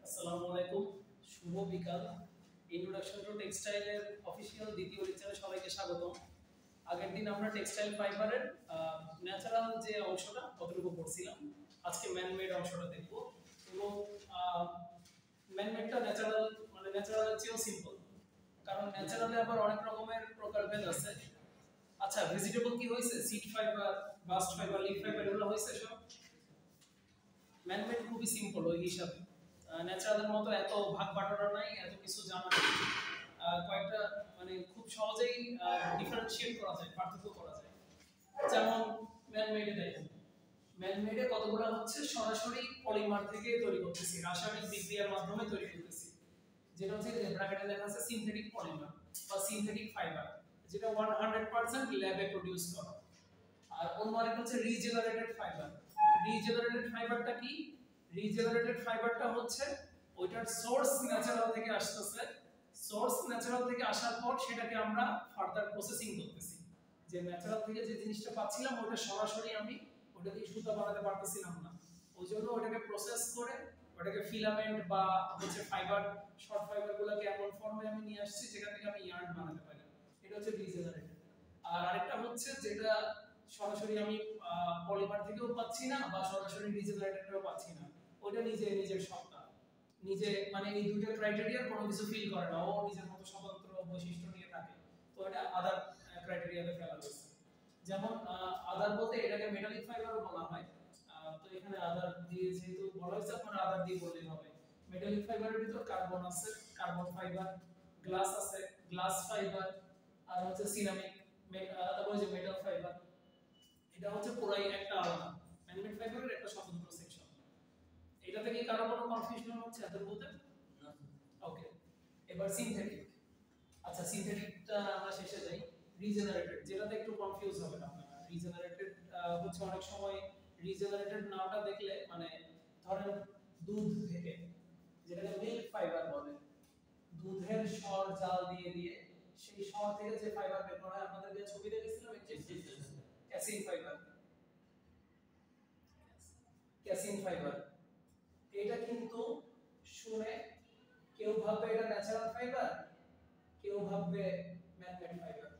আসসালামু আলাইকুম, শুভ বিকাল। ইন্ট্রোডাকশন টু টেক্সটাইলের অফিসিয়াল দ্বিতীয় লেকচারে সবাইকে স্বাগতম। আগের দিন আমরা টেক্সটাইল ফাইবারের ন্যাচারাল যে অংশটা কতটুকু পড়ছিলাম, আজকে ম্যানমেড অংশটা দেখব। এবং ম্যানমেডটা ন্যাচারাল মানে ন্যাচারালের চেয়েও সিম্পল, কারণ ন্যাচারালে আবার অনেক রকমের প্রকারভেদ আছে। আচ্ছা, ভেজিটেবল কি হয়েছে? Seed fibre, bast fibre, leaf fibre এগুলো হয়েছে সব। ম্যানমেড খুবই সিম্পল ওই হিসাবে, ন্যাচারালের মতো এত ভাগ বাটোয়ারা নাই, এত কিছু জানা নেই। কয়েকটা মানে খুব সহজেই ডিফারেন্সিয়েট করা যায়, পার্থক্য করা যায়। যেমন ম্যানমেডে দেখেন, ম্যানমেডে কতগুলো হচ্ছে সরাসরি পলিমার থেকে তৈরি করতেছি, রাসায়নিক বিক্রিয়ার মাধ্যমে তৈরি করতেছি, যেটা হচ্ছে ব্র্যাকেটে লেখা আছে সিনথেটিক পলিমার বা সিনথেটিক ফাইবার, যেটা 100% ল্যাবে প্রোডিউস করা। আর অন্য আরেকটা হচ্ছে রিজেনারেটেড ফাইবার। রিজেনারেটেড ফাইবারটা কি? রিজেনারেটেড ফাইবারটা হচ্ছে ওইটার সোর্স ন্যাচারাল থেকে আসতেছে, সোর্স ন্যাচারাল থেকে আসার পর সেটাকে আমরা ফার্দার প্রসেসিং করতেছি। যে ন্যাচারাল থেকে যে জিনিসটা পাচ্ছিলাম ওটা সরাসরি আমি ওটা দিয়ে সুতা বানাতে পারতেছিলাম না, ওই জন্য ওটাকে প্রসেস করে ওটাকে ফিলামেন্ট বা হচ্ছে ফাইবার, শর্ট ফাইবারগুলোকে এমন ফর্মে আমি নিয়ে আসছি যেখান থেকে আমি ইয়ার্ন বানাতে পারি। এটা হচ্ছে রিজেনারেটেড। আর আরেকটা হচ্ছে যেটা সরাসরি আমি পলিমার থেকেও পাচ্ছি না বা সরাসরি রিজেনারেটেডও পাচ্ছি না, ওটা নিজের সত্তা, নিজে মানে এই দুটো ক্রাইটেরিয়ার কোনো কিছু ফিল করে না, ও নিজের মতো স্বতন্ত্র বৈশিষ্ট্য নিয়ে থাকে। তো এটা আদার ক্রাইটেরিয়াতে ফেলা হয়েছে। যেমন আদার বলতে এটাকে মেটালিক ফাইবারও বলা হয়। তো এখানে আদার দিয়ে যেহেতু বলা হয়েছে, আপনারা আদার দিয়ে বললেই হবে। মেটালিক ফাইবারের ভিতর কার্বন আছে, কার্বন ফাইবার, গ্লাস আছে, গ্লাস ফাইবার, আর হচ্ছে সিরামিক, তারপর যে মেটাল ফাইবার। এটা হচ্ছে পুরাই একটা আলাদা ম্যানমেড ফাইবারের একটা স্বতন্ত্র সেকশন। এটা থেকে কারো কোনো কনফিউশন হচ্ছে এত বলতে? না। ওকে, এবার সিনথেটিক। আচ্ছা, সিনথেটিকটা আমরা শেষে যাই। রিজেনারেটেড, যেটাতে একটু কনফিউজ হবে না আপনারা। রিজেনারেটেড হচ্ছে অনেক সময় রিজেনারেটেড নামটা দেখলে মানে ধরেন দুধ থেকে, যেটাকে মিল্ক ফাইবার বলে, দুধের সর জাল দিয়ে দিয়ে সেই সর থেকে যে ফাইবার বের করা হয়, আপনাদের যে ছবি দেখেছিলাম ক্যাসিন ফাইবার, ক্যাসিন ফাইবার। এটা কিন্তু শুনে কেউ ভাববে এটা ন্যাচারাল ফাইবার, কেউ ভাববে ম্যানমেড ফাইবার।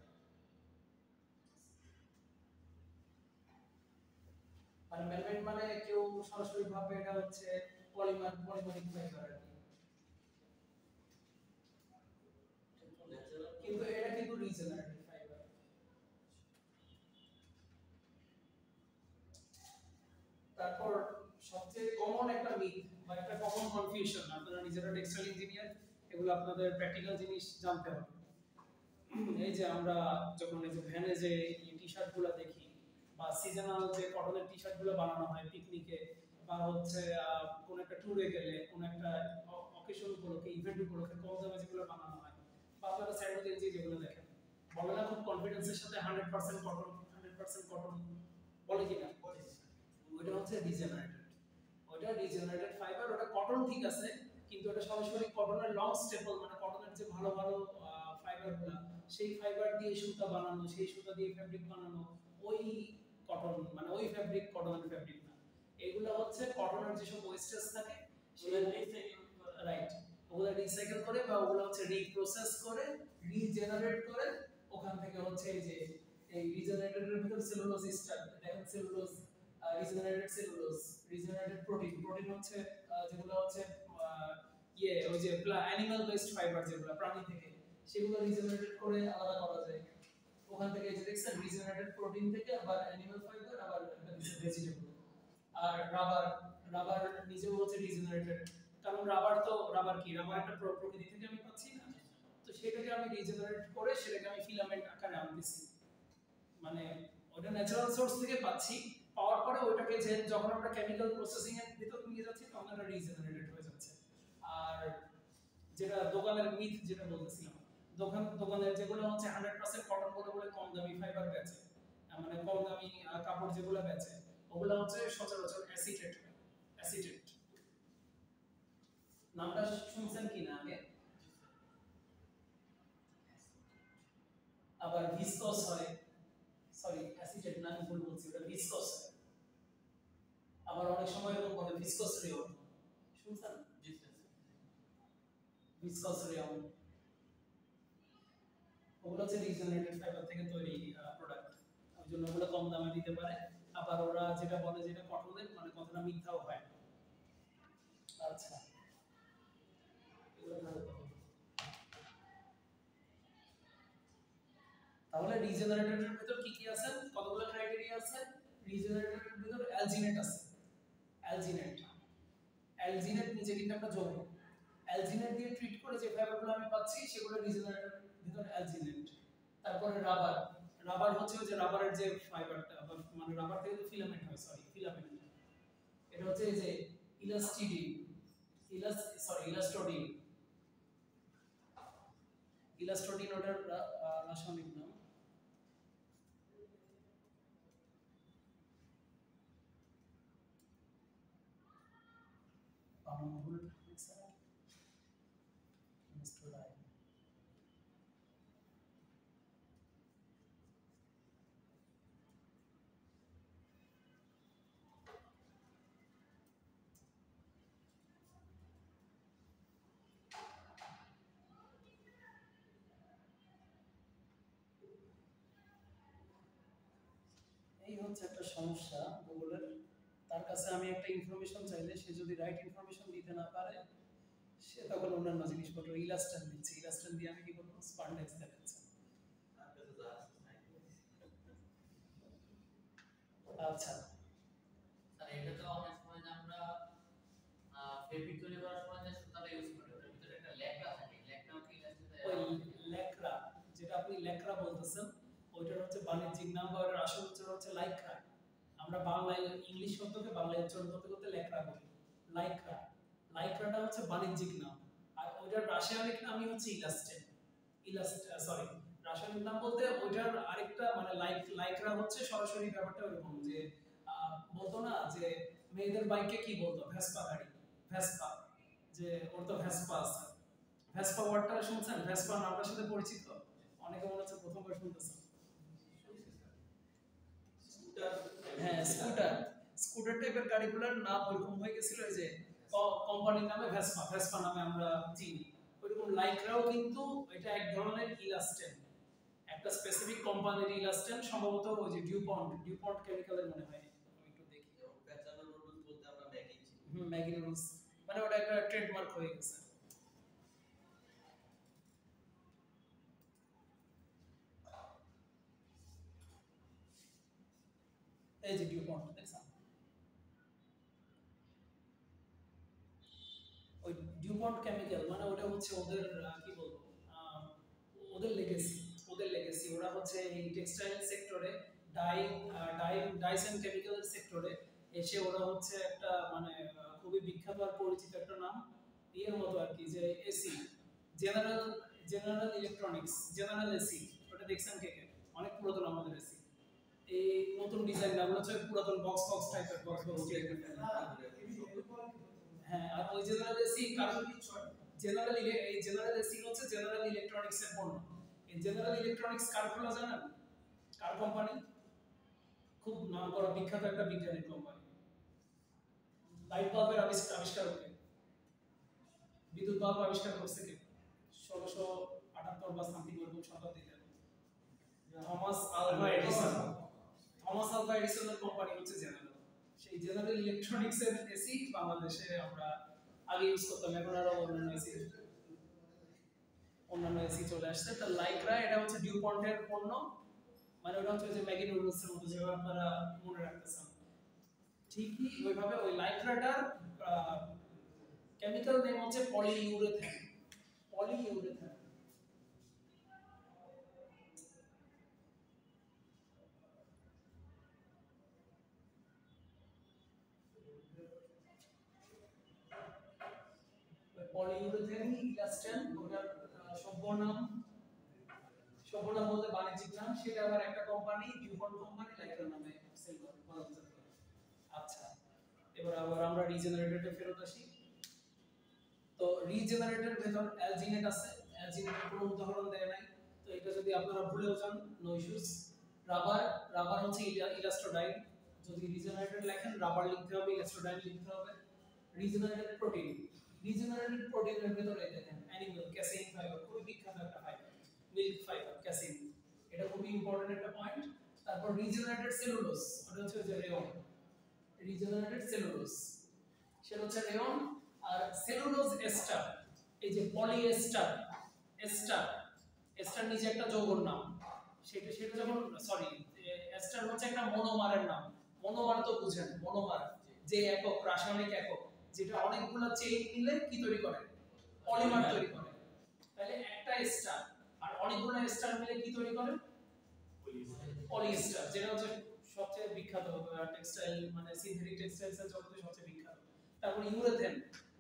মানে ম্যানমেড মানে কেউ সরাসরি ভাববে এটা হচ্ছে পলিমারিক ফাইবার আর কি, কিন্তু এটা কিন্তু রিজেনারেটিভ ফাইবার। তারপর সবচেয়ে কমন একটা মিথ বা একটা কমন কনফিউশন, আপনারা নিজেরা টেক্সটাইল ইঞ্জিনিয়ার, এগুলো আপনাদের প্র্যাকটিক্যাল জিনিস জানতে হবে। এই যে আমরা যখন এই যে ভ্যানে যে টি-শার্ট গুলো দেখি বা সিজনাল যে কটনের টি-শার্ট গুলো বানানো হয় পিকনিকে বা হচ্ছে কোন একটা ট্যুরে গেলে, কোন একটা অকেশন উপলক্ষে, ইভেন্ট উপলক্ষে কম দামে যেগুলো বানানো হয়, বা আপনারা স্যান্ডউইচ যেগুলো দেখেন, বলে না খুব কনফিডেন্সের সাথে 100% কটন, 100% কটন বলে কিনা? ওইটা হচ্ছে রিজেনারেটেড। ওইটা রিজেনারেটেড ফাইবার, ওটা কটন ঠিক আছে, কিন্তু ওটা সরাসরি কটনের লং স্টেপল মানে কটনের যে ভালো ভালো ফাইবারগুলো, সেই ফাইবার দিয়ে সুতা বানানো, সেই সুতা দিয়ে ফ্যাব্রিক বানানো, ওই কটন মানে ওই ফ্যাব্রিক কটনের ফ্যাব্রিক না। এগুলো হচ্ছে কটনের যেসব ওয়েস্টেজ থাকে সেগুলো রাইট, ওগুলো রিসাইকেল করে বা ওগুলো হচ্ছে রিপ্রসেস করে রিজেনারেট করে, ওখান থেকে হচ্ছে এই যে এই রিজেনারেটেডের ভিতর সেলুলোজ স্টার দেখেন, সেলুলোজ, রিজেনারেটেড সেলুলোজ, রিজেনারেটেড প্রোটিন, প্রোটিন হচ্ছে যেগুলো হচ্ছে ওই যে অ্যানিমাল বেসড ফাইবার, যেগুলো প্রাণী থেকে, সেগুলো রিজেনারেটেড করে আলাদা করা যায়। ওখান থেকে যে দেখছেন রিজেনারেটেড প্রোটিন থেকে আবার অ্যানিমাল ফাইবার, আবার ভেজিটেবল। আর রাবার, রাবার নিজেও হচ্ছে রিজেনারেটেড, কারণ রাবার কি, রাবার একটা প্রকৃতি থেকে আমি পাচ্ছি না, তো সেটাকে আমি রিজেনারেট করে সেটাকে আমি ফিলামেন্ট আকারে আনতেছি, মানে ওটা ন্যাচারাল সোর্স থেকে পাচ্ছি, পাওয়ার পরে ওটাকে যে যখন আমরা কেমিক্যাল প্রসেসিং এর ভিতর নিয়ে যাচ্ছি তখন এটা রিজেনারেটেড হয়ে যাচ্ছে। আর যেটা দোকানের মিথ যেটা বলতেছিলাম, দোকানের যেগুলো হচ্ছে 100% কটন বলে বলে কম দামি ফাইবার বেচে, মানে কম দামি কাপড় যেগুলো বেচে, ওগুলো হচ্ছে সচরাচর অ্যাসিটেট। নামটা শুনছেন কিনা আগে? আবার ভিসকস হয়, সরি অ্যাসিটেট না, আমি ভুল বলছি, ওটা ভিসকস হয়। আবার অনেক সময় এরকম বলে ভিসকস রিওন, শুনছেন? ভিসকস রেয়ন, ওগুলো হচ্ছে রিজেনারেটেড ফাইবার থেকে তৈরি প্রোডাক্ট, ওই জন্য ওগুলো কম দামে দিতে পারে। আবার ওরা যেটা বলে যেটা কটনের, মানে কথাটা মিথ্যাও হয়। আচ্ছা, তাহলে রিজেনারেটরের ভিতর কি কি আছে, কতগুলো ক্রাইটেরিয়া আছে? রিজেনারেটরের ভিতর অ্যালজিনেট আছে, অ্যালজিনেট, অ্যালজিনেট নিজে কিন্তু একটা যৌগ, অ্যালজিনেট দিয়ে ট্রিট করে যে ফাইবারগুলো আমি পাচ্ছি সেগুলো রিজেনারেটরের ভিতর অ্যালজিনেট। তারপরে রাবার, রাবার হচ্ছে ওই যে রাবারের যে ফাইবারটা, মানে রাবার থেকে তো ফিলামেন্ট হয়, সরি ফিলামেন্ট, এটা হচ্ছে এই যে ইলাস্টিডিন, ইলাস্টোডিন, ইলাস্টোডিন ওটার রাসায়নিক নাম। পানোভুল মিক্সার, ইলাস্টোডাইন। এই হচ্ছে একটা সমস্যা গুগলের, তার কাছে আমি একটা ইনফরমেশন চাইলে সে যদি রাইট ইনফরমেশন দিতে না পারে, সে তখন অন্যান্য জিনিসপত্র ইলাস্ট্রেন দিচ্ছে, ইলাস্ট্রেন দিয়ে আমি কি করবো, স্পান্ডেক্স দেখাচ্ছে। আচ্ছা, স্যার এটা তো অনেক সময় যে আমরা ফেব্রিক তৈরি করার সময় যে সুতাটা ইউজ করি ওটার ভিতরে একটা ল্যাকড়া থাকে, ল্যাকড়াও কি ওই ল্যাকড়া, যেটা আপনি ল্যাকড়া বলতেছেন, ওইটার হচ্ছে বাণিজ্যিক নাম বা ওটার আসল উচ্চারণ হচ্ছে লাইক্রা। আমরা বাংলায় ইংলিশ শব্দকে বাংলায় উচ্চারণ করতে করতে ল্যাকড়া বলি, লাইক্রা। লাইক্রাটা হচ্ছে বাণিজ্যিক নাম, আর ওইটার রাসায়নিক নামই হচ্ছে ইলাস্টেন, সরি, রাসায়নিক নাম বলতে ওইটার আরেকটা মানে লাইক্রা হচ্ছে সরাসরি ব্যাপারটা এরকম যে বলতো না যে মেয়েদের বাইককে কি বলতো, ভেসপা গাড়ি, ভেসপা, যে ওর তো ভেসপা আছে, ভেসপা ওয়ার্ডটা শুনছেন, ভেসপা নামটার সাথে পরিচিত, অনেকে মনে হচ্ছে প্রথমবার শুনতেছেন। হ্যাঁ, স্কুটার, স্কুটার টাইপের গাড়িগুলোর নাম ওইরকম হয়ে গেছিল, এই যে কোম্পানির নামে ভেসপা, ভেসপা নামে আমরা চিনি। ওইরকম লাইক্রাও কিন্তু এটা এক ধরনের ইলাস্টেন, একটা স্পেসিফিক কোম্পানির ইলাস্টেন, সম্ভবত ওই যে ডিউপন্ট, ডিউপন্ট কেমিক্যালের মনে হয়, আমি একটু দেখি। পেঁচানো নুডলস বলতে আমরা ম্যাগি চিনি। ম্যাগি নুডলস, মানে ওটা একটা ট্রেডমার্ক হয়ে গেছে। এই যে ডিউপন্ট দেখছেন, ওই ডিউপন্ট কেমিক্যাল মানে ওটা হচ্ছে ওদের কি বলবো, ওদের লেগেসি, ওদের লেগেসি, ওরা হচ্ছে এই টেক্সটাইল সেক্টরে, ডাই ডাইস এন্ড কেমিক্যাল সেক্টরে এসে ওরা হচ্ছে একটা মানে খুবই বিখ্যাত আর পরিচিত একটা নাম, এর মতো আর কি, যে AC, general, general electronics, general AC, ওটা দেখছেন কে কে, অনেক পুরাতন আমাদের এসি, এই নতুন ডিজাইন না, ওগুলো হচ্ছে পুরাতন বক্স বক্স টাইপের, বক্স বক্স টাইপের। হ্যাঁ, আর ওই জেনারেল এসি কারণ জেনারেল, এই জেনারেল এসি হচ্ছে জেনারেল ইলেকট্রনিক্স এর পণ্য। এই জেনারেল ইলেকট্রনিক্স কার খোলা জানেন, কার কোম্পানি? খুব নামকরা বিখ্যাত একটা বিজ্ঞানের কোম্পানি। লাইট বাল্বের আবিষ্কারক কে? বিদ্যুৎ বাল্ব আবিষ্কার করছে কে? 1678 বা সামথিং এরকম শতাব্দীতে Thomas Alva Edison. Thomas Alva এডিসনের কোম্পানি হচ্ছে জেনারেল। সেই জেনারেল ইলেকট্রনিক্স এর এসি বাংলাদেশে আমরা আগে ইউজ করতাম, এখন আরো অন্যান্য এসি চলে আসছে। তো লাইক্রা এটা হচ্ছে ডিউপন্টের পণ্য, মানে ওটা হচ্ছে যে ম্যাগি নুডলস এর মতো, যেভাবে আপনারা মনে রাখতেছেন ঠিকই ওইভাবে ওই লাইক্রাটার কেমিক্যাল নেম হচ্ছে পলিইউরেথেন, পলিইউরেথেন। পলিইউরেথেন ইলাস্টেন, ওটার সভ্যনাম, সভ্যনাম বলতে বাণিজ্যিক নাম, সেটা আবার একটা কোম্পানি ডিউপন্ট কোম্পানি লাইক্রা নামে সেল করে, বাণিজ্য করে। আচ্ছা, এবার আবার আমরা রিজেনারেটরে ফেরত আসি। তো রিজেনারেটরের ভেতর অ্যালজিনেট আছে, অ্যালজিনেটের কোনো উদাহরণ দেয় নাই, তো এটা যদি আপনারা ভুলেও যান নো ইস্যুস। রাবার, রাবার হচ্ছে ইলাস্টোডাইন, যদি রিজেনারেটর লেখেন রাবার লিখতে হবে, ইলাস্টোডাইন লিখতে হবে। রিজেনারেটর প্রোটিন, রিজেনারেটেড প্রোটিনের ভিতরে দেখেন অ্যানিমাল ক্যাসিন ফাইবার খুবই বিখ্যাত একটা ফাইবার, মিল্ক ফাইবার ক্যাসিন, এটা খুবই ইম্পর্টেন্ট একটা পয়েন্ট। তারপর রিজেনারেটেড সেলুলোজ, ওটা হচ্ছে যে রেয়ন, রিজেনারেটেড সেলুলোজ সেটা হচ্ছে রেয়ন। আর সেলুলোজ এস্টার, এই যে পলিএস্টার, এস্টার, এস্টার নিচে একটা যৌগের নাম, সেটা সেটা যখন সরি এস্টার হচ্ছে একটা মনোমারের নাম। মনোমার তো বুঝেন, মনোমার যে একক, রাসায়নিক একক যেটা অনেকগুলো চেইন মিলে কি তৈরি করে, পলিমার তৈরি করে। তাহলে একটা এস্টার আর অনেকগুলো এস্টার মিলে কি তৈরি করে, পলিএস্টার, যেটা হচ্ছে সবচেয়ে বিখ্যাত টেক্সটাইল মানে সিনথেটিক টেক্সটাইলস এর জগতে সবচেয়ে বিখ্যাত। তারপর ইউরেথেন,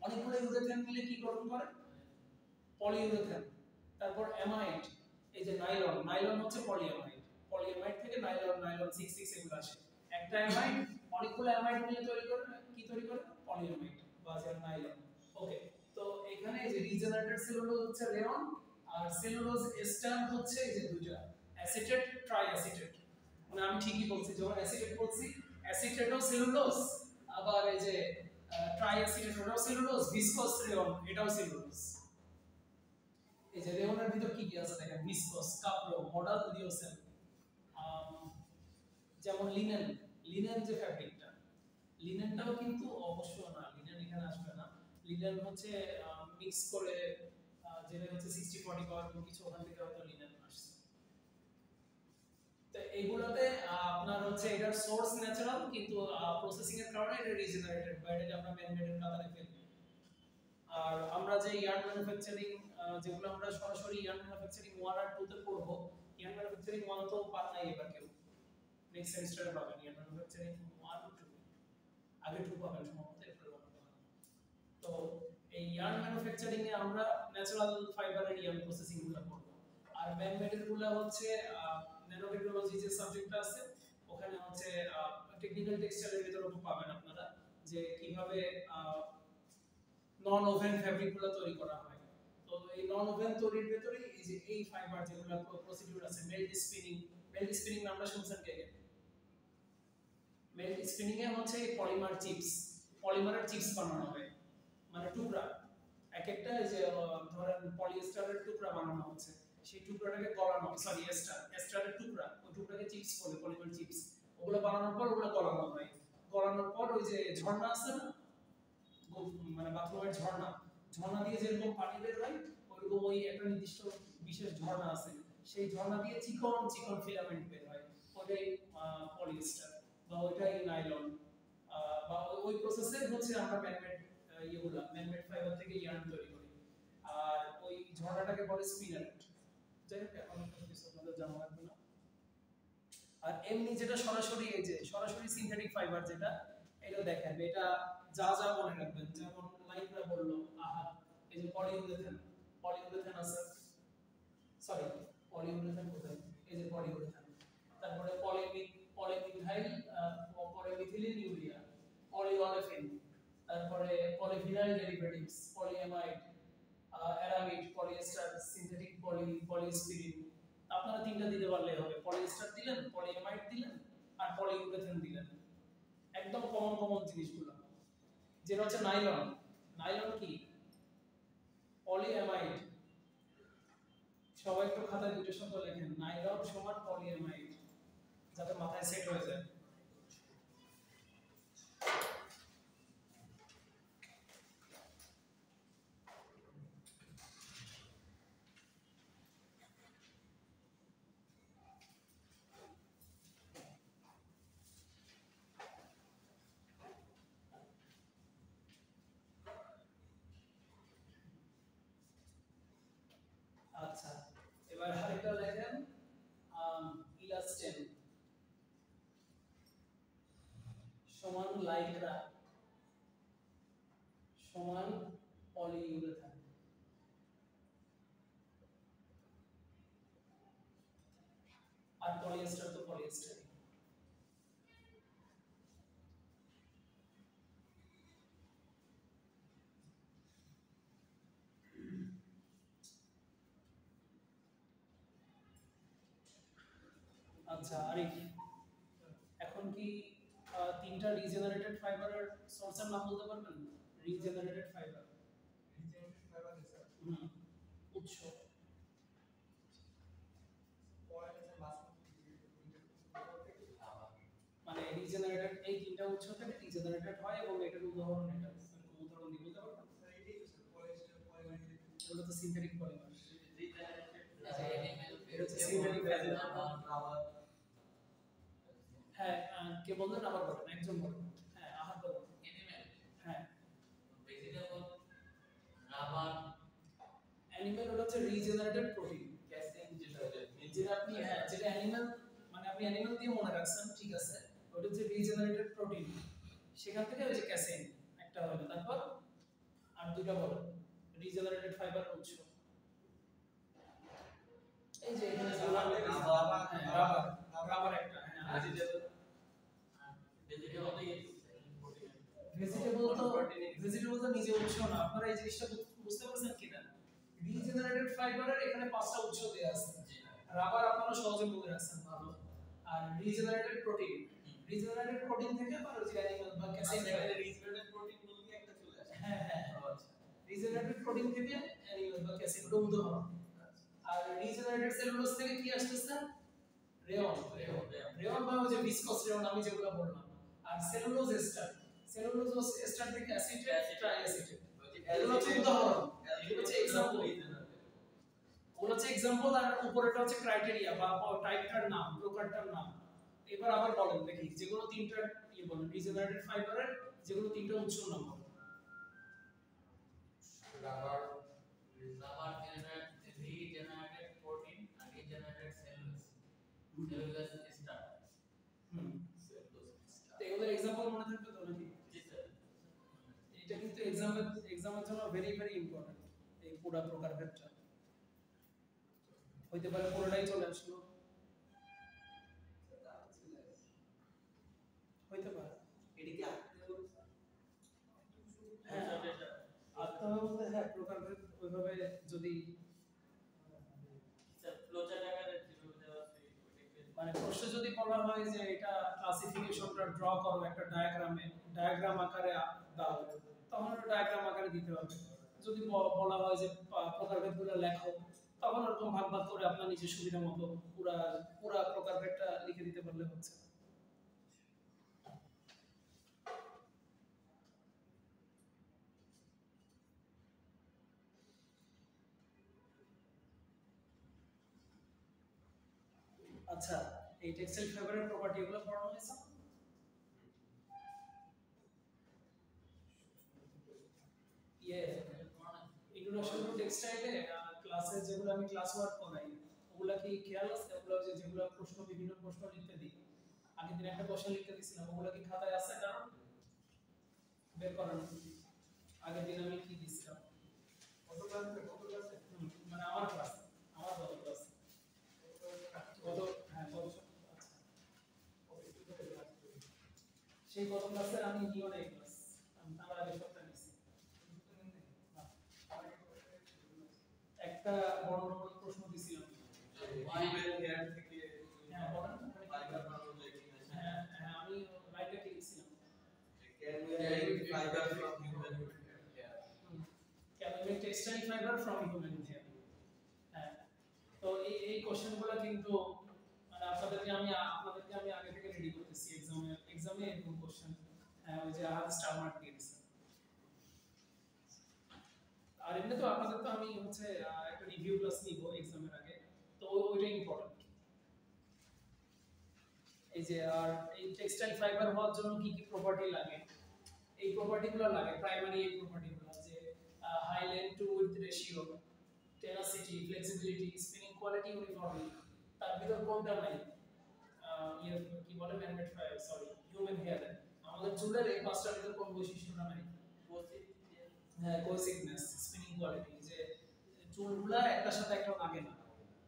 অনেকগুলো ইউরেথেন মিলে কি গঠন করে, পলিইউরেথেন। তারপর অ্যামাইড, এই যে নাইলন, নাইলন হচ্ছে পলিঅ্যামাইড, পলিঅ্যামাইড থেকে নাইলন, নাইলন 66 এগুলো আসে। একটা অ্যামাইড অনেকগুলো অ্যামাইড মিলে তৈরি করে কি তৈরি করে, পলিঅ্যামাইড বা যে নাইলন। ওকে, তো এখানে এই যে রিজেনারেটেড সেলুলোজ হচ্ছে রেয়ন, আর সেলুলোজ এস্টার হচ্ছে এই যে দুইটা অ্যাসিটেট ট্রাই অ্যাসিটেট, মানে আমি ঠিকই বলছি যখন অ্যাসিটেট বলছি, অ্যাসিটেটও সেলুলোজ, আবার এই যে ট্রাই অ্যাসিটেট ওটাও সেলুলোজ, ভিসকস রেয়ন এটাও সেলুলোজ। এই যে রেয়নের ভিতর কি কি আছে দেখেন, ভিসকস, কাপ্রো, মডাল, লিওসেন। যেমন লিনেন, লিনেন যে ফ্যাব্রিকটা, লিনেনটাও কিন্তু অবশ্য না, লিনেন এখানে আসবে না। লিনেন হচ্ছে মিক্স করে যেটা হচ্ছে 60-40 পাওয়ার কিছু, ওখান থেকে হয়তো লিনেন আসছে। তো এইগুলাতে আপনার হচ্ছে এটার সোর্স ন্যাচারাল, কিন্তু প্রসেসিং এর কারণে এটা রিজেনারেটেড বা এটাকে আমরা ম্যান মেড এর কাতারে ফেলি। আর আমরা যে ইয়ার্ন ম্যানুফ্যাকচারিং, যেগুলো আমরা সরাসরি ইয়ার্ন ম্যানুফ্যাকচারিং 1 আর 2 তে পড়বো, ইয়ার্ন ম্যানুফ্যাকচারিং 1 তো পার নাই এবার কেউ, নেক্সট সেমিস্টারে পাবেন ইয়ার্ন ম্যানুফ্যাকচারিং 1 2, আগে 2 পাবেন সম্ভবত, এরপরে 1 পাবেন। তো এই ইয়ার্ন ম্যানুফ্যাকচারিং এ আমরা ন্যাচারাল ফাইবারের ইয়ার্ন প্রসেসিং গুলো করব, আর ম্যান মেড এর গুলো হচ্ছে ন্যানো টেকনোলজি যে সাবজেক্টটা আছে ওখানে হচ্ছে টেকনিক্যাল টেক্সটাইলের ভিতরে পাবেন আপনারা, যে কিভাবে নন ওভেন ফ্যাব্রিক গুলো তৈরি করা হয়। তো এই নন ওভেন তৈরির ভিতরে এই যে এই ফাইবার যেগুলো প্রসিডিউর আছে, মেল্ট স্পিনিং, মেল্ট স্পিনিং নামটা শুনছেন কে কে? মেল্ট স্পিনিং এ হচ্ছে পলিমার চিপস, পলিমারের চিপস বানানো হয়, মানে টুকরা এক একটা, এই যে ধরেন পলিএস্টারের টুকরা বানানো হচ্ছে, সেই টুকরাটাকে গলানো, সরি এস্টার, এস্টারের টুকরা, ওই টুকরাকে চিপস বলে, পলিমার চিপস। ওগুলো বানানোর পর ওগুলো গলানো হয়, গলানোর পর ওই যে ঝর্ণা আছে না, মানে বাথরুমের ঝর্ণা, ঝর্ণা দিয়ে যেরকম পানি বের হয় ওইরকম ওই একটা নির্দিষ্ট বিশেষ ঝর্ণা আছে, সেই ঝর্ণা দিয়ে চিকন চিকন ফিলামেন্ট বের হয়, ওইটাই পলিএস্টার বা ওইটাই নাইলন। বা ওই প্রসেসে হচ্ছে আমরা ম্যানমেড ইয়েগুলা, ম্যানমেড ফাইবার থেকে ইয়ার্ন তৈরি করি, আর ওই ঝর্ণাটাকে বলে স্পিনারেট। যাই হোক এখন কিছু আপনাদের জানা লাগবে না। আর এমনি যেটা সরাসরি, এই যে সরাসরি সিনথেটিক ফাইবার যেটা, এটা দেখেন, এটা যা যা মনে রাখবেন, যেমন লাইকরা বললো, আহা, এই যে পলিইউরেথেন, পলিইউরেথেন আছে, সরি পলিইউরেথেন কোথায়, এই যে পলিইউরেথেন, তারপরে পলিমিথাইল, পলিমিথিলিন ইউরিয়া, পলিওলেফিন, তারপরে polyphenyl derivatives, polyamide, aramid, polyester, synthetic polystyrene. আপনারা তিনটা দিতে পারলে হবে, পলিএস্টার দিলেন, পলিঅ্যামাইড দিলেন, আর পলিইউরেথেন দিলেন, একদম কমন কমন জিনিসগুলো। যেটা হচ্ছে নাইলন, নাইলন কি, পলিঅ্যামাইড, সবাই একটু খাতায় দুটো শব্দ লেখেন, নাইলন সমান পলিঅ্যামাইড, যাতে মাথায় সেট হয়ে যায়। আচ্ছা, এবার আরেকটা লেখেন, ইলাস্টেন সমান লাইক্রা সমান পলিইউরেথেন। আর পলিএস্টার তো পলিএস্টার। আচ্ছা আরিফ, এখন কি তিনটা রিজেনারেটেড ফাইবারের সোর্সের নাম বলতে পারবেন? রিজেনারেটেড ফাইবার হুম, উৎস মানে রিজেনারেটেড এই তিনটা উৎস থেকে রিজেনারেটেড হয় এবং এটার উদাহরণ এটা এরকম উদাহরণ দিয়ে বলতে পারবেন এগুলো তো সিনথেটিক পলিমার এটা হচ্ছে সিনথেটিক রাবার হ্যাঁ কে বললেন আবার বলেন একজন বলেন হ্যাঁ আহার বলেন অ্যানিমেল হ্যাঁ ভেজিটেবল রাবার অ্যানিমেল ওটা হচ্ছে রিজেনারেটেড প্রোটিন ক্যাসিন যেটা আপনি হ্যাঁ যেটা অ্যানিমেল মানে আপনি অ্যানিমেল দিয়ে মনে রাখছেন ঠিক আছে ওটা হচ্ছে রিজেনারেটেড প্রোটিন সেখান থেকে ওই যে ক্যাসিন একটা হলো তারপর আর দুটো বলেন রিজেনারেটেড ফাইবার উৎস এই যে এখানে রাবার একটা হ্যাঁ ভেজিটেবল তো নিজে উৎস না আপনারা এই জিনিসটা বুঝতে পারছেন কিনা রিজেনারেটেড ফাইবারের এখানে পাঁচটা উৎস দেয়া আছে রাবার আপনারা সহজে মনে রাখছেন ভালো আর রিজেনারেটেড প্রোটিন থেকে আবার ওই যে অ্যানিমাল বা ক্যাসিন রিজেনারেটেড প্রোটিন বলতে একটা চলে আসে হ্যাঁ হ্যাঁ আচ্ছা রিজেনারেটেড প্রোটিন থেকে অ্যানিমাল বা ক্যাসিন ওটা উদাহরণ আর রিজেনারেটেড সেলুলোজ থেকে কি আসতেছে রেয়ন বা ওই যে ভিসকস রেয়ন আমি যেগুলো বললাম আর সেলুলোজ এস্টার থেকে অ্যাসিটেট ট্রাইঅ্যাসিটেট এগুলো হচ্ছে উদাহরণ এগুলো হচ্ছে एग्जांपल ওগুলো হচ্ছে एग्जांपल আর উপরেটা হচ্ছে ক্রাইটেরিয়া বা টাইপটার নাম প্রকারটার নাম এবার আবার বলেন দেখি যেগুলো তিনটা বলেন রিজেনারেটেড ফাইবারের যেগুলো তিনটা উৎস নাম বলেন রাবার রিজেনারেটেড প্রোটিন আর রিজেনারেটেড সেলুলোজ এস্টার তো এগুলোর एग्जांपल মনে থাকবে তো নাকি জি স্যার এটা কিন্তু এক্সামের জন্য ভেরি ভেরি ইম্পর্টেন্ট এই পুরো প্রকারভেদটা হইতে পারে পুরোটাই চলে আসলো হইতে পারে এদিকে হ্যাঁ আত্মা বলতে হ্যাঁ প্রকারভেদ ওইভাবে যদি স্যার ফ্লোচার্ট আকারে যেভাবে দেওয়া আছে মানে প্রশ্ন যদি বলা হয় যে এটা ক্লাসিফিকেশনটা ড্র করো একটা ডায়াগ্রাম আকারে দাও তখন ওটা ডায়াগ্রাম আকারে দিতে হবে যদি বলা হয় যে প্রকারভেদগুলো লেখো তখন এরকম ভাগ ভাগ করে আপনার নিজের সুবিধা মতো পুরা প্রকারভেদটা লিখে দিতে পারলে হচ্ছে আচ্ছা এই টেক্সটাইল ফাইবারের প্রপার্টি গুলো পড়ানো হয়েছে ইন্ট্রোডাকশন টু টেক্সটাইলে ক্লাসে যেগুলো আমি ক্লাস ওয়ার্ক করাই ওগুলা কি খেয়াল আছে ওগুলো যেগুলো প্রশ্ন বিভিন্ন প্রশ্ন লিখতে দিই আগের দিন একটা প্রশ্ন লিখতে দিছিলাম ওগুলো কি খাতায় আছে কারণ বের করার আগের দিন আমি কি দিছিলাম কত ক্লাসে মানে আমার ক্লাস আমার কত ক্লাস কত হ্যাঁ কত সেই কত ক্লাসে আমি নিও নাই ক্লাস আমি তার আগে সপ্তাহে নিছি একটা বড় বড় প্রশ্ন দিছিলাম হেয়ার থেকে হ্যাঁ বলেন ফাইবার বানানো যায় কিনা হ্যাঁ হ্যাঁ আমি রাইটে লিখছিলাম can we derive fiber from human hair can we make textile fiber from human hair হ্যাঁ তো এই কোশ্চেনগুলো কিন্তু মানে আপনাদেরকে আমি আগে থেকে রেডি করতেছি এক্সামে এরকম কোশ্চেন ওই যে আজ স্টার মার্ক দিয়ে দিছি আর এমনি তো আপনাদের তো আমি হচ্ছে একটা রিভিউ ক্লাস নিব এক্সামের আগে তো ওইটা ইম্পর্টেন্ট এই যে আর এই টেক্সটাইল ফাইবার হওয়ার জন্য কি কি প্রপার্টি লাগে এই প্রপার্টিগুলো লাগে প্রাইমারি এই প্রপার্টিগুলো যে high length to width ratio tenacity flexibility spinning quality uniformity তার ভিতর কোনটা নাই কি বলে manmade fibre sorry human hair আমাদের চুলের এই পাঁচটার ভিতর কোন বৈশিষ্ট্যটা নাই হ্যাঁ কোসিকনেস স্পিনিং কোয়ালিটি যে চুলগুলা একটার সাথে একটা লাগে না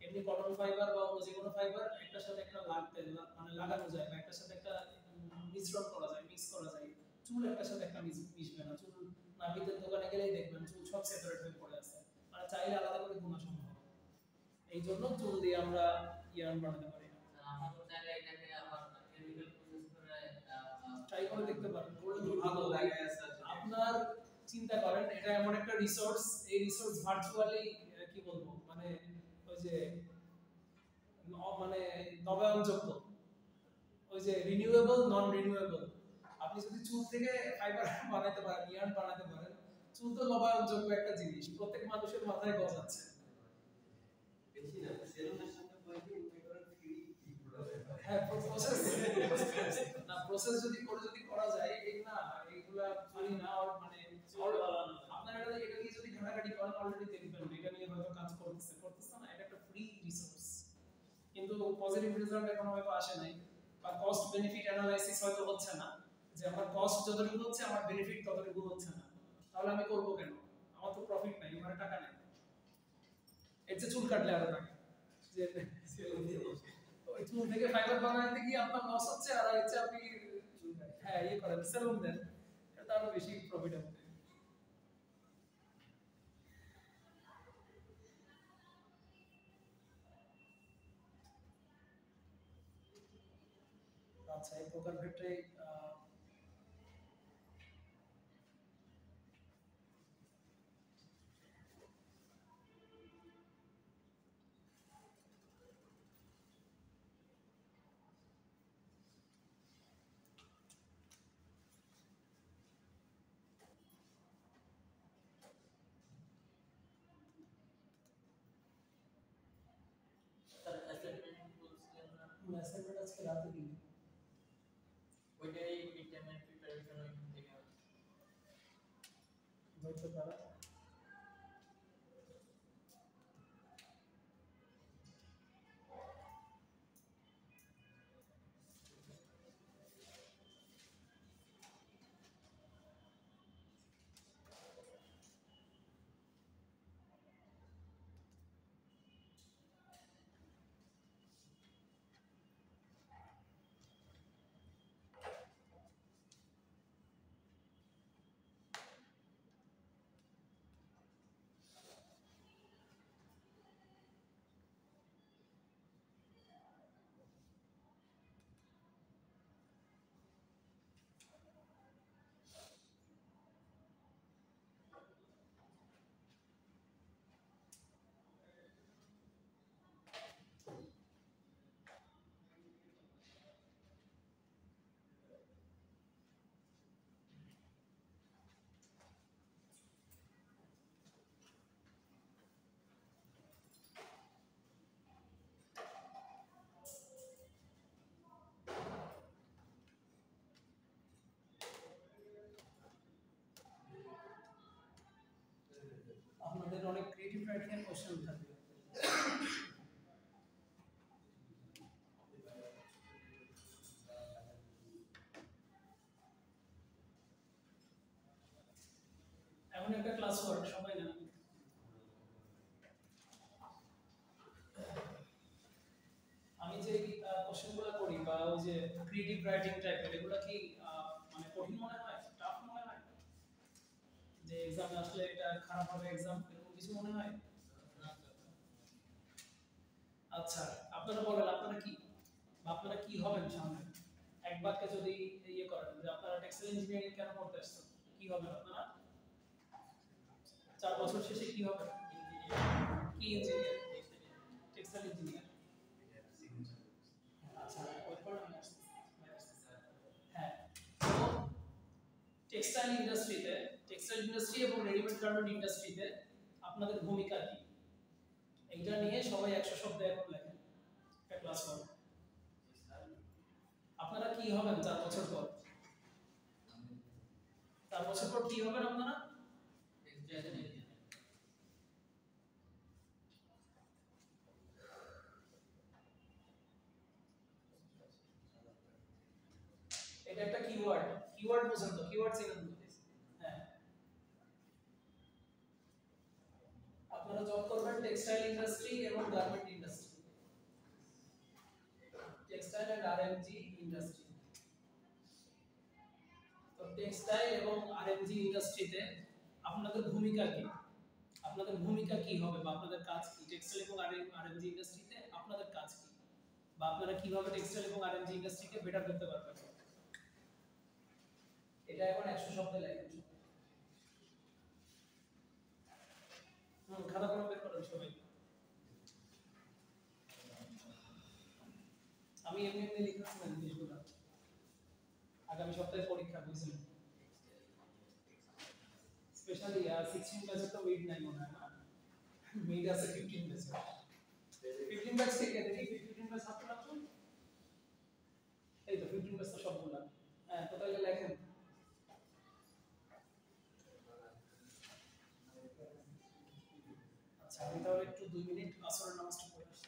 এমনি কটন ফাইবার বা অন্য যে কোনো ফাইবার একটার সাথে একটা লাগতে মানে লাগানো যায় বা একটার সাথে একটা মিশ্রণ করা যায় মিক্স করা যায় চুল একটার সাথে একটা মিশবে না চুল নাপিতের দোকানে গেলেই দেখবেন চুল সব সেপারেট হয়ে পড়ে আছে মানে চাইলে আলাদা করে গোনা সম্ভব এই জন্য চুল দিয়ে আমরা ইয়ার্ন বানাতে পারি আমরা তো চাইলে এটাকে আবার কেমিক্যাল প্রসেস করে ট্রাই করে দেখতে পারেন করলে ভালো লাগে স্যার আপনার চিন্তা করেন এটা এমন একটা রিসোর্স, এই রিসোর্স ভার্চুয়ালি কি বলবো মানে ওই যে মানে নবায়নযোগ্য, ওই যে রিনিউয়েবল নন রিনিউয়েবল। আপনি যদি চুল থেকে ফাইবার বানাতে পারেন, ইয়ার্ন বানাতে পারেন, চুল তো নবায়নযোগ্য একটা জিনিস, প্রত্যেক মানুষের মাথায় গজাচ্ছে। বেশি না সেলুনের সাথে বইতে ইন্টিগ্রেট ফ্রি প্রোডাক্ট। হ্যাঁ প্রসেস না, প্রসেস যদি করা যায় এই না এইগুলা ফ্রি না, আর মানে আপনারা এটা দিয়ে যদি ঘাটাঘাটি করেন অলরেডি দেখবেন এটা নিয়ে হয়তো কাজ করতেছে না, এটা একটা ফ্রি রিসোর্স, কিন্তু পজিটিভ রেজাল্ট এখনো হয়তো আসে নাই, বা কস্ট বেনিফিট অ্যানালাইসিস হয়তো হচ্ছে না, যে আমার কস্ট যতটুকু হচ্ছে আমার বেনিফিট ততটুকু হচ্ছে না, তাহলে আমি করব কেন? আমার তো প্রফিট নাই, আমার টাকা নেই, এর যে চুল কাটলে আরো টাকা, যে ওই চুল থেকে ফাইবার বানাতে গিয়ে আপনার লস হচ্ছে, আর হচ্ছে আপনি হ্যাঁ ইয়ে করেন সেলুন দেন, এটা আরো বেশি প্রফিট হবে। আচ্ছা এই প্রকার ক্ষেত্রে অ্যাসাইনমেন্ট আজকে রাতে দিন, ওইটাই এক্সামের প্রিপারেশন ওইখান থেকে ধরতে পারা। আপনাদের অনেক ক্রিয়েটিভ রাইটিং এর কোশ্চেন থাকবে, এমন একটা ক্লাস ওয়ার্ক সবাই না, আমি যে কোশ্চেনগুলো করি বা ওই যে ক্রিয়েটিভ রাইটিং টাইপের, এগুলো কি মানে কঠিন মনে হয়, টাফ মনে হয়, যে এক্সামে আসলে এটা খারাপ হবে এক্সাম, এরকম কিছু মনে হয়? আচ্ছা আপনারা বলেন আপনারা কি বা আপনারা কি হবেন সামনে, এক বাক্যে যদি ইয়ে করেন যে আপনারা টেক্সটাইল ইঞ্জিনিয়ারিং কেন পড়তে আসছেন, কি হবেন আপনারা 4 বছর শেষে কি হবেন? কি ইঞ্জিনিয়ার? Textile engineer. আচ্ছা ওই পড়া আমি আসছি। হ্যাঁ তো টেক্সটাইল ইন্ডাস্ট্রি এবং রেডিমেড গার্মেন্ট ইন্ডাস্ট্রিতে আপনাদের ভূমিকা কি, এইটা নিয়ে সবাই 100 শব্দে এখন লেখেন একটা ক্লাস করুন। আপনারা কি হবেন 4 বছর পর? 4 বছর পর কি হবেন আপনারা? এটা একটা কিওয়ার্ড বুঝেন তো, কিওয়ার্ড চিনেন তো? হ্যাঁ আপনারা জব করবেন টেক্সটাইল ইন্ডাস্ট্রি এবং garment industry, textile and RMG industry. তো টেক্সটাইল এবং আরএমজি ইন্ডাস্ট্রিতে আপনাদের ভূমিকা কি, আপনাদের ভূমিকা কি হবে বা আপনাদের কাজ কি, টেক্সটাইল এবং আরএমজি ইন্ডাস্ট্রিতে আপনাদের কাজ কি, বা আপনারা কিভাবে টেক্সটাইল এবং আরএমজি ইন্ডাস্ট্রিকে বেটার করতে পারবেন, এটা এখন 100 শব্দে লেখেন। আগামী সপ্তাহে পরীক্ষা বুঝলেন স্পেশালি 16 ব্যাচে তো ওয়েট নাই মনে হয় না মিড আছে 15 ব্যাচে 15 ব্যাচ থেকে দেখি 15 ব্যাচ হাতে রাখুন এই তো 15 ব্যাচ তো সবগুলা হ্যাঁ তো তাহলে লেখেন আচ্ছা আমি তাহলে একটু 2 মিনিট আসরের নামাজটা পড়ে আসি